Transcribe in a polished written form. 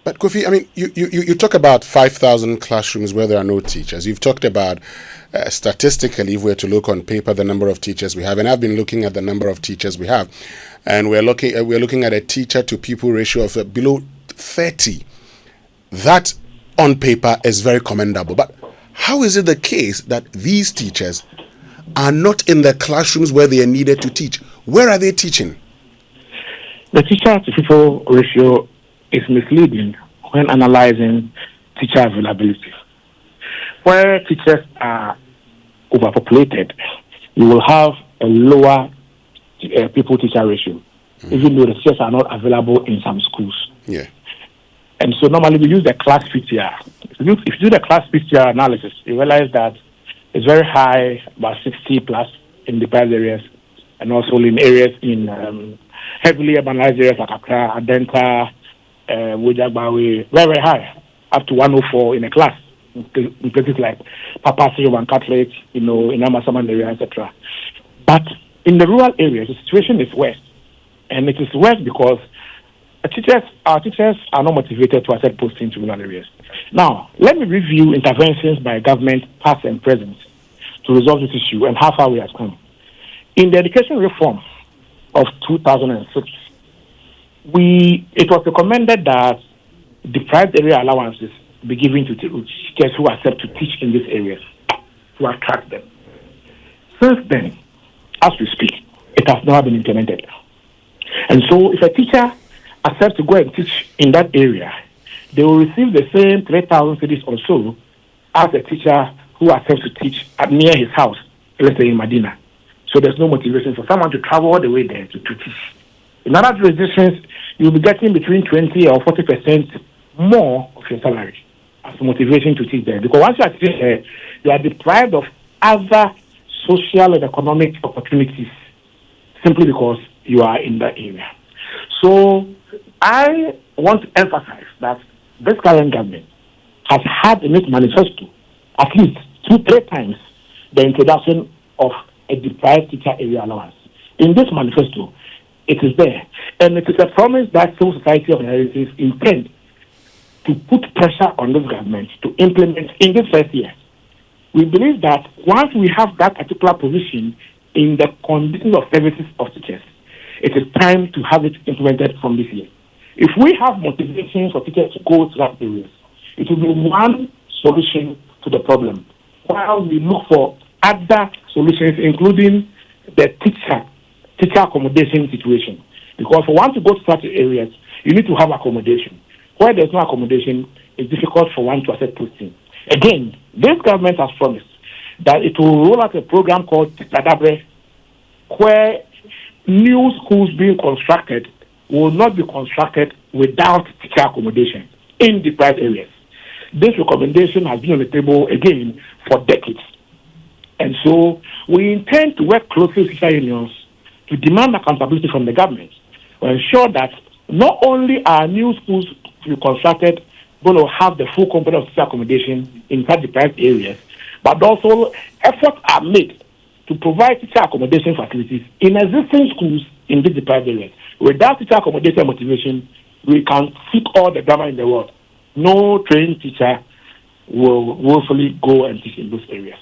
But Kofi, I mean, you talk about 5,000 classrooms where there are no teachers. You've talked about statistically, if we're to look on paper, the number of teachers we have, and I've been looking at the number of teachers we have, and we're looking at a teacher to pupil ratio of below 30. That on paper is very commendable. But how is it the case that these teachers are not in the classrooms where they are needed to teach? Where are they teaching? The teacher to pupil ratio is misleading when analyzing teacher availability. Where teachers are overpopulated, you will have a lower pupil-teacher ratio, even though the teachers are not available in some schools. Yeah. And so normally we use the class PTR. If you do the class PTR analysis, you realize that it's very high, about 60 plus in the deprived areas, and also in areas in heavily urbanized areas like Accra, Adenta, Wojagbawe, very, very high, up to 104 in a class, in places like Papa Roman Catholic, in Amasaman area, etc. But in the rural areas, the situation is worse. And it is worse because our teachers are not motivated to accept posting to rural areas. Now, let me review interventions by government, past and present, to resolve this issue and how far we have come. In the education reform of 2006, it was recommended that deprived area allowances be given to teachers who accept to teach in these areas to attract them. Since then, as we speak, it has never been implemented. And so if a teacher accepts to go and teach in that area, they will receive the same 3,000 cedis or so as a teacher who accepts to teach near his house, let's say in Medina. So there's no motivation for someone to travel all the way there to teach. In other jurisdictions, you'll be getting between 20 or 40% more of your salary as motivation to teach there. Because once you are teaching there, you are deprived of other social and economic opportunities simply because you are in that area. So I want to emphasize that this current government has had in its manifesto at least 2-3 times the introduction of a deprived teacher area allowance. In this manifesto, it is there. And it is a promise that civil society organizations intend to put pressure on this government to implement in this first year. We believe that once we have that particular position in the conditions of services of teachers, it is time to have it implemented from this year. If we have motivation for teachers to go to that areas, it will be one solution to the problem, while we look for other solutions, including the teacher accommodation situation. Because for one to go to such areas, you need to have accommodation. Where there's no accommodation, it's difficult for one to accept posting. Again, this government has promised that it will roll out a program called Tadabre, where new schools being constructed will not be constructed without teacher accommodation in deprived areas. This recommendation has been on the table again for decades. And so we intend to work closely with teacher unions to demand accountability from the government to ensure that not only are new schools to be constructed going to have the full component of teacher accommodation in such deprived areas, but also efforts are made to provide teacher accommodation facilities in existing schools in these deprived areas. Without teacher accommodation motivation, we can seek all the drama in the world. No trained teacher will willfully go and teach in those areas.